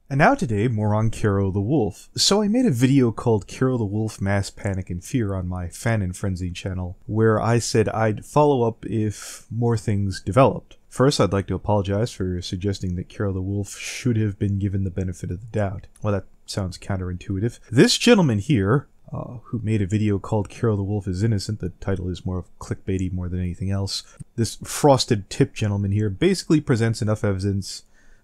And now today, more on Kero the Wolf. So I made a video called Kero the Wolf Mass Panic and Fear on my Fan and Frenzy channel, where I said I'd follow up if more things developed. First, I'd like to apologize for suggesting that Kero the Wolf should have been given the benefit of the doubt. Well, that sounds counterintuitive. This gentleman here, who made a video called Kero the Wolf is Innocent, the title is more of clickbaity more than anything else. This frosted tip gentleman here basically presents enough evidence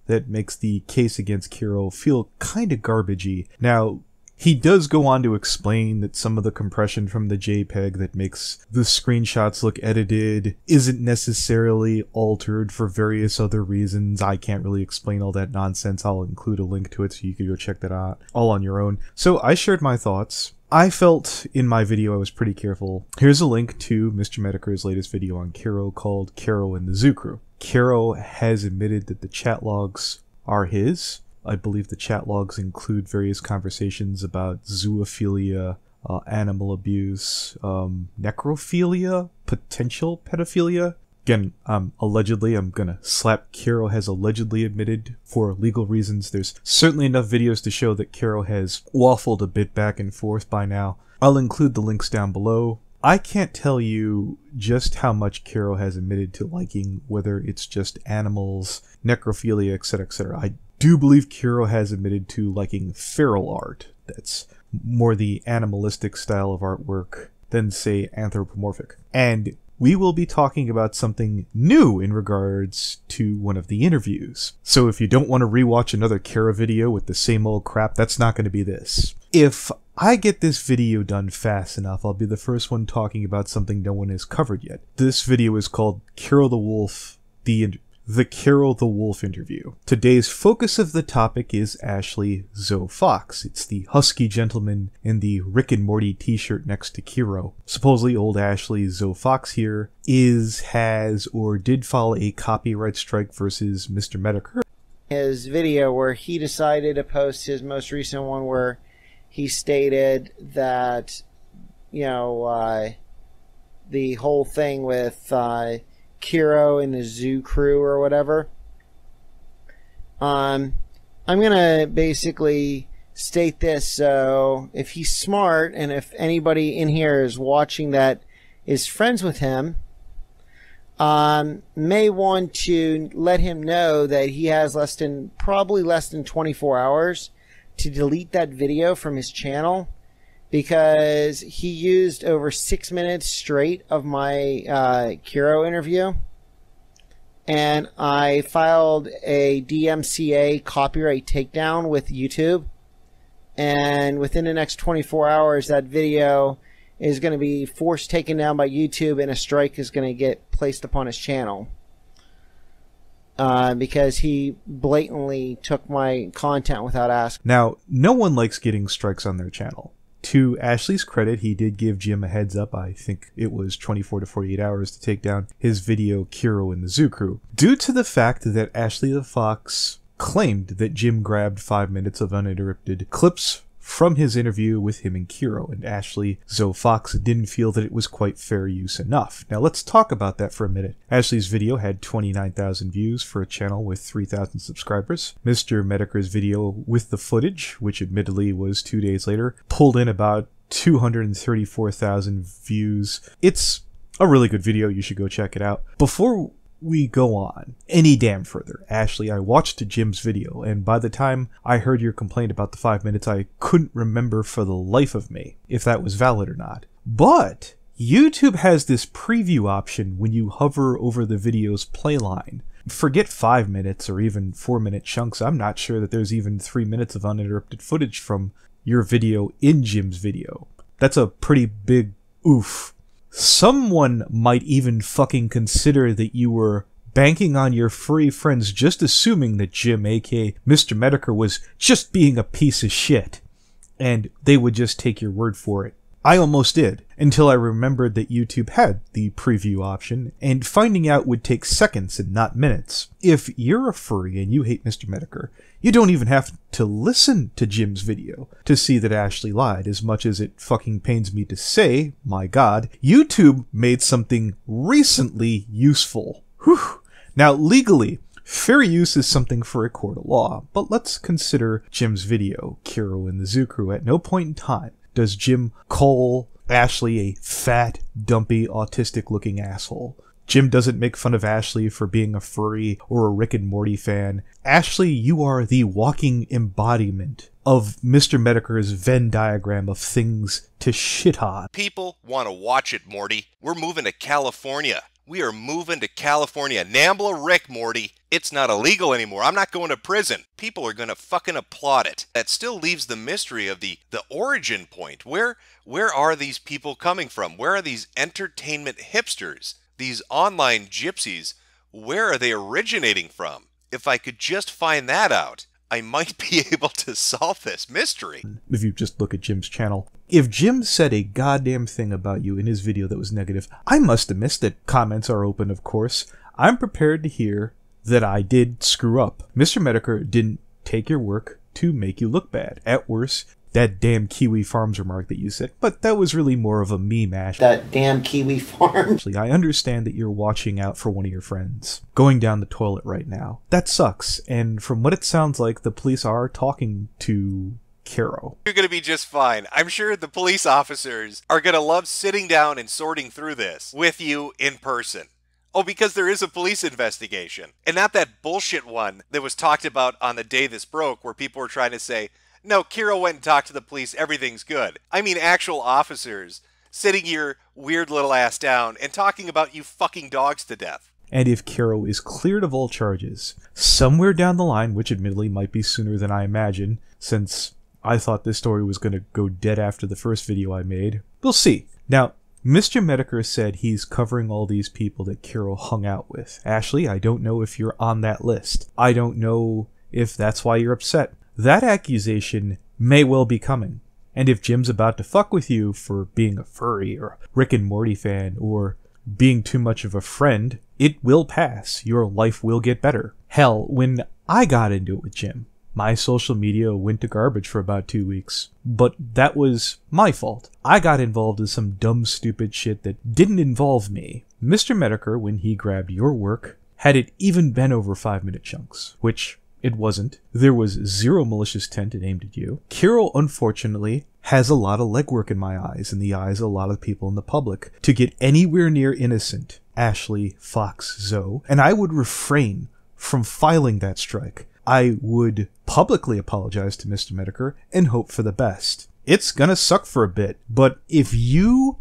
that makes the case against Kero feel kinda garbagey. Now, he does go on to explain that some of the compression from the JPEG that makes the screenshots look edited isn't necessarily altered for various other reasons. I can't really explain all that nonsense. I'll include a link to it so you can go check that out all on your own. So I shared my thoughts. I felt in my video I was pretty careful. Here's a link to Mr. Mediker's latest video on Kero called Kero and the Zoo Crew. Kero has admitted that the chat logs are his. I believe the chat logs include various conversations about zoophilia, animal abuse, necrophilia, potential pedophilia. Again, allegedly, I'm gonna slap Kero has allegedly admitted for legal reasons. There's certainly enough videos to show that Kero has waffled a bit back and forth by now. I'll include the links down below. I can't tell you just how much Kero has admitted to liking, whether it's just animals, necrophilia, etc., etc. I do believe Kero has admitted to liking feral art. That's more the animalistic style of artwork than, say, anthropomorphic. And we will be talking about something new in regards to one of the interviews. So if you don't want to rewatch another Kero video with the same old crap, that's not going to be this. If I get this video done fast enough, I'll be the first one talking about something no one has covered yet. This video is called Kero the Wolf, the Kero the Wolf interview. Today's focus of the topic is Ashely Zoe Fox. It's the husky gentleman in the Rick and Morty t-shirt next to Kero. Supposedly old Ashely Zoe Fox here has, or did file a copyright strike versus Mr. Mediker. His video where he decided to post his most recent one where he stated that, you know, the whole thing with Kero and the Zoo Crew or whatever. I'm gonna basically state this, so if he's smart and if anybody in here is watching that is friends with him, may want to let him know that he has probably less than 24 hours to delete that video from his channel, because he used over 6 minutes straight of my Kero interview, and I filed a DMCA copyright takedown with YouTube, and within the next 24 hours that video is going to be forced taken down by YouTube, and a strike is going to get placed upon his channel. Because he blatantly took my content without asking. Now, no one likes getting strikes on their channel. To Ashely's credit, he did give Jim a heads up. I think it was 24 to 48 hours to take down his video Kero and the Zoo Crew, due to the fact that Ashely the Fox claimed that Jim grabbed 5 minutes of uninterrupted clips from his interview with him and Kero, and Ashely Zoe Fox didn't feel that it was quite fair use enough. Now let's talk about that for a minute. Ashely's video had 29,000 views for a channel with 3,000 subscribers. Mr. Mediker's video with the footage, which admittedly was 2 days later, pulled in about 234,000 views. It's a really good video, you should go check it out. Before we go on any damn further, Ashely, I watched Jim's video, and by the time I heard your complaint about the 5 minutes, I couldn't remember for the life of me if that was valid or not. But YouTube has this preview option when you hover over the video's playline. Forget 5 minutes or even 4-minute chunks. I'm not sure that there's even 3 minutes of uninterrupted footage from your video in Jim's video. That's a pretty big oof. Someone might even fucking consider that you were banking on your furry friends just assuming that Jim, aka Mr. Mediker, was just being a piece of shit, and they would just take your word for it. I almost did, until I remembered that YouTube had the preview option, and finding out would take seconds and not minutes. If you're a furry and you hate Mr. Mediker, you don't even have to listen to Jim's video to see that Ashely lied, as much as it fucking pains me to say, my god, YouTube made something recently useful. Whew. Now, legally, Fair use is something for a court of law, but let's consider Jim's video, Kero and the Zoo Crew. At no point in time does Jim call Ashely a fat, dumpy, autistic-looking asshole. Jim doesn't make fun of Ashely for being a furry or a Rick and Morty fan. Ashely, you are the walking embodiment of Mr. Medicare's Venn diagram of things to shit on. People want to watch it, Morty. We're moving to California. We are moving to California. Nambla Rick, Morty. It's not illegal anymore. I'm not going to prison. People are going to fucking applaud it. That still leaves the mystery of the origin point. Where are these people coming from? Where are these entertainment hipsters? These online gypsies? Where are they originating from? If I could just find that out, I might be able to solve this mystery. If you just look at Jim's channel. If Jim said a goddamn thing about you in his video that was negative, I must have missed it. Comments are open, of course. I'm prepared to hear that I did screw up. Mr. Medicare didn't take your work to make you look bad. At worst, that damn Kiwi Farms remark that you said, but that was really more of a meme, Ash. That damn Kiwi Farms. I understand that you're watching out for one of your friends going down the toilet right now. That sucks, and from what it sounds like, the police are talking to Kero. You're going to be just fine. I'm sure the police officers are going to love sitting down and sorting through this with you in person. Oh, because there is a police investigation. And not that bullshit one that was talked about on the day this broke where people were trying to say, no, Kero went and talked to the police, everything's good. I mean actual officers sitting your weird little ass down and talking about you fucking dogs to death. And if Kero is cleared of all charges, somewhere down the line, which admittedly might be sooner than I imagine, since I thought this story was going to go dead after the first video I made, we'll see. Now, Mr. Medicare said he's covering all these people that Kero hung out with. Ashely, I don't know if you're on that list. I don't know if that's why you're upset. That accusation may well be coming. And if Jim's about to fuck with you for being a furry or Rick and Morty fan or being too much of a friend, it will pass. Your life will get better. Hell, when I got into it with Jim, my social media went to garbage for about 2 weeks. But that was my fault. I got involved in some dumb, stupid shit that didn't involve me. Mr. Medicare, when he grabbed your work, had it even been over 5-minute chunks, which it wasn't. There was zero malicious intent aimed at you. Kero, unfortunately, has a lot of legwork in my eyes, in the eyes of a lot of people in the public, to get anywhere near innocent Ashely, Fox, Zoe, and I would refrain from filing that strike. I would publicly apologize to Mr. Medicare and hope for the best. It's gonna suck for a bit, but if you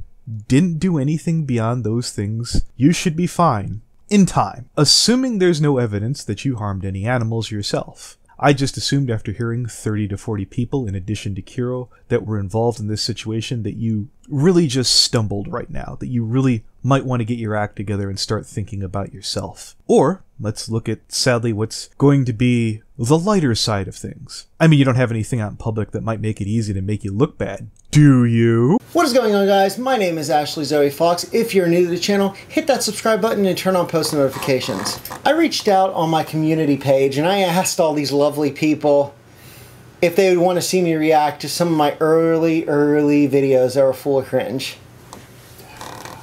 didn't do anything beyond those things, you should be fine. In time, assuming there's no evidence that you harmed any animals yourself. I just assumed after hearing 30 to 40 people in addition to Kero that were involved in this situation that you really just stumbled right now, that you really might want to get your act together and start thinking about yourself. Or, let's look at, sadly, what's going to be the lighter side of things. I mean, you don't have anything out in public that might make it easy to make you look bad, do you? What is going on, guys? My name is Ashely Zoe Fox. If you're new to the channel, hit that subscribe button and turn on post notifications. I reached out on my community page and I asked all these lovely people if they would want to see me react to some of my early videos that were full of cringe.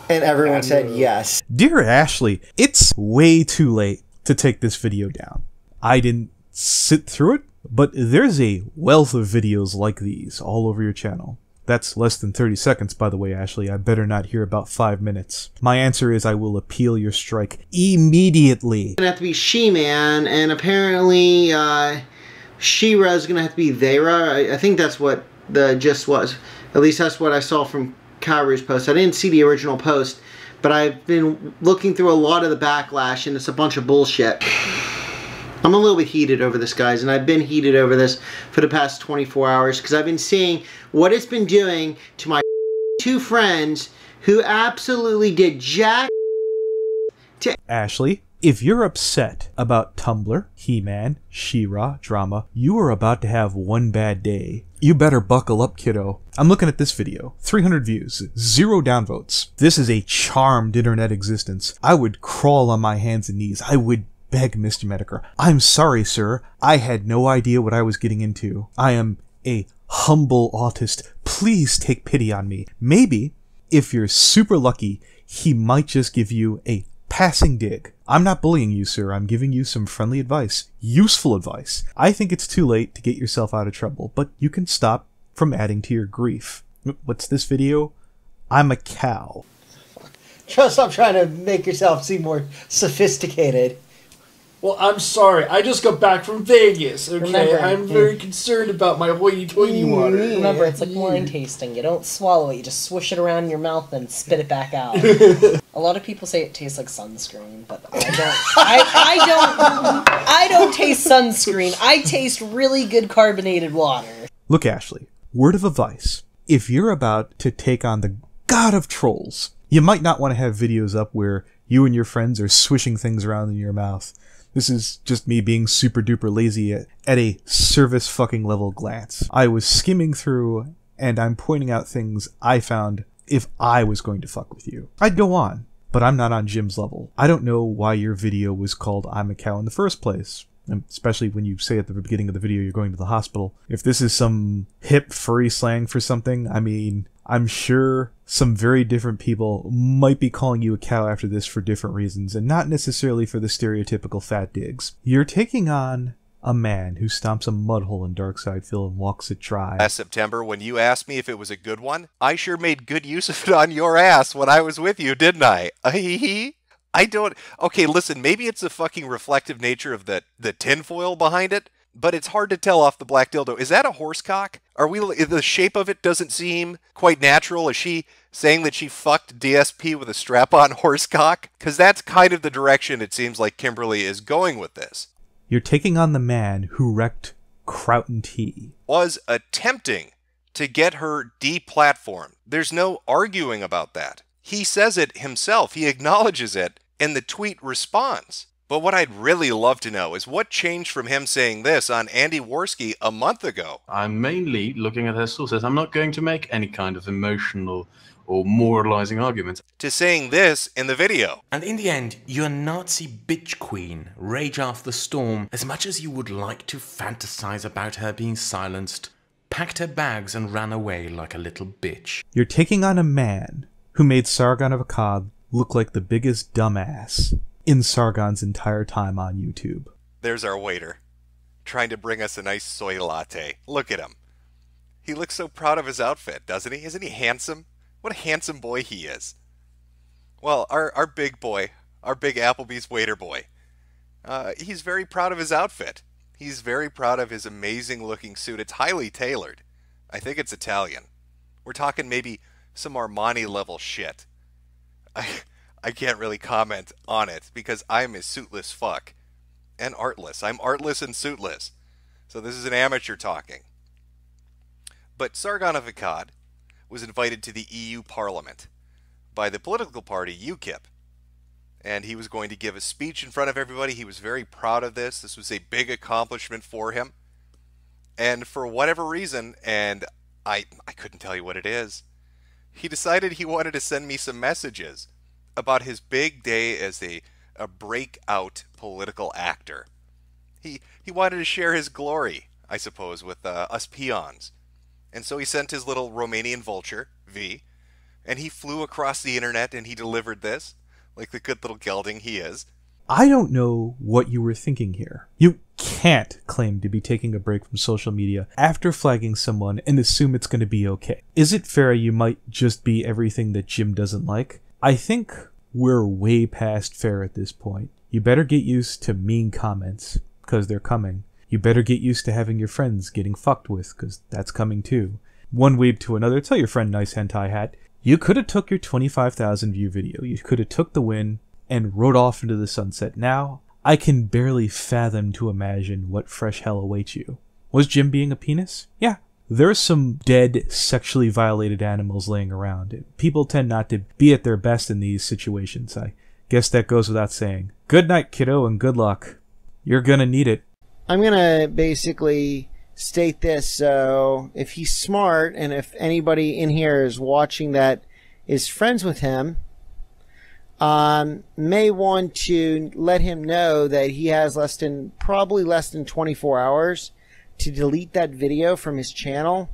And everyone said yes. Dear Ashely, it's way too late to take this video down. I didn't sit through it, but there's a wealth of videos like these all over your channel. That's less than 30 seconds, by the way, Ashely. I better not hear about 5 minutes. My answer is I will appeal your strike immediately. It's gonna have to be She-Man, and apparently She-Ra's gonna have to be They-Ra. I think that's what the gist was. At least that's what I saw from Kyru's post. I didn't see the original post, but I've been looking through a lot of the backlash, and it's a bunch of bullshit. I'm a little bit heated over this, guys, and I've been heated over this for the past 24 hours because I've been seeing what it's been doing to my 2 friends who absolutely did jack to Ashely, if you're upset about Tumblr, He-Man, She-Ra, drama, you are about to have one bad day. You better buckle up, kiddo. I'm looking at this video. 300 views, 0 downvotes. This is a charmed internet existence. I would crawl on my hands and knees. I would beg Mr. Medicare, I'm sorry, sir. I had no idea what I was getting into. I am a humble autist. Please take pity on me. Maybe, if you're super lucky, he might just give you a passing dig. I'm not bullying you, sir. I'm giving you some friendly advice. Useful advice. I think it's too late to get yourself out of trouble, but you can stop from adding to your grief. What's this video? I'm a cow. Stop trying to make yourself seem more sophisticated. Well, I'm sorry. I just got back from Vegas, okay? Remember, I'm very concerned about my hoity-toity water. Remember, it's like wine tasting. You don't swallow it. You just swish it around in your mouth and spit it back out. A lot of people say it tastes like sunscreen, but I don't. I don't taste sunscreen. I taste really good carbonated water. Look, Ashely, word of advice. If you're about to take on the god of trolls, you might not want to have videos up where you and your friends are swishing things around in your mouth. This is just me being super duper lazy at a service fucking level glance. I was skimming through and I'm pointing out things I found if I was going to fuck with you. I'd go on, but I'm not on Jim's level. I don't know why your video was called I'm a cow in the first place. Especially when you say at the beginning of the video you're going to the hospital. If this is some hip furry slang for something, I mean, I'm sure some very different people might be calling you a cow after this for different reasons, and not necessarily for the stereotypical fat digs. You're taking on a man who stomps a mud hole in Darksideville and walks it dry. Last September, when you asked me if it was a good one, I sure made good use of it on your ass when I was with you, didn't I? I don't... Okay, listen, maybe it's the fucking reflective nature of the tinfoil behind it, but it's hard to tell off the black dildo. Is that a horse cock? Are we... The shape of it doesn't seem quite natural. Is she saying that she fucked DSP with a strap-on horse cock? Because that's kind of the direction it seems like Kimberly is going with this. You're taking on the man who wrecked Crown Tea. Was attempting to get her deplatformed. There's no arguing about that. He says it himself. He acknowledges it, and the tweet responds. But what I'd really love to know is what changed from him saying this on Andy Worski a month ago. I'm mainly looking at her sources. I'm not going to make any kind of emotional or moralizing arguments. To saying this in the video. And in the end, your Nazi bitch queen, Rage After the Storm, as much as you would like to fantasize about her being silenced, packed her bags and ran away like a little bitch. You're taking on a man who made Sargon of Akkad look like the biggest dumbass in Sargon's entire time on YouTube. There's our waiter, trying to bring us a nice soy latte. Look at him. He looks so proud of his outfit, doesn't he? Isn't he handsome? What a handsome boy he is. Well, our big boy, our big Applebee's waiter boy, he's very proud of his outfit. He's very proud of his amazing looking suit. It's highly tailored. I think it's Italian. We're talking maybe some Armani level shit. I can't really comment on it because I'm a suitless fuck and artless. I'm artless and suitless. So this is an amateur talking. But Sargon of Akkad was invited to the EU Parliament by the political party UKIP. And he was going to give a speech in front of everybody. He was very proud of this. This was a big accomplishment for him. And for whatever reason, and I couldn't tell you what it is, he decided he wanted to send me some messages about his big day as a breakout political actor. He wanted to share his glory, I suppose, with us peons. And so he sent his little Romanian vulture, V, and he flew across the internet and he delivered this, like the good little gelding he is. I don't know what you were thinking here. You can't claim to be taking a break from social media after flagging someone and assume it's going to be okay. Is it fair you might just be everything that Jim doesn't like? I think we're way past fair at this point. You better get used to mean comments, because they're coming. You better get used to having your friends getting fucked with, because that's coming too. One weeb to another, tell your friend nice hentai hat. You could have took your 25,000 view video, you could have took the win, and rode off into the sunset. Now, I can barely fathom to imagine what fresh hell awaits you. Was Jim being a penis? Yeah. There's some dead, sexually violated animals laying around. People tend not to be at their best in these situations. I guess that goes without saying. Good night, kiddo, and good luck. You're gonna need it. I'm gonna basically state this, so if he's smart, and if anybody in here is watching that is friends with him, may want to let him know that he has probably less than 24 hours to delete that video from his channel,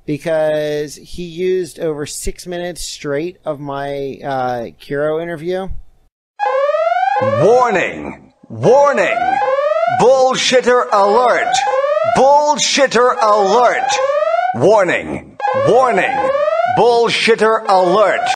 because he used over 6 minutes straight of my Kero interview. Warning! Warning! Bullshitter alert! Bullshitter alert! Warning! Warning! Bullshitter alert!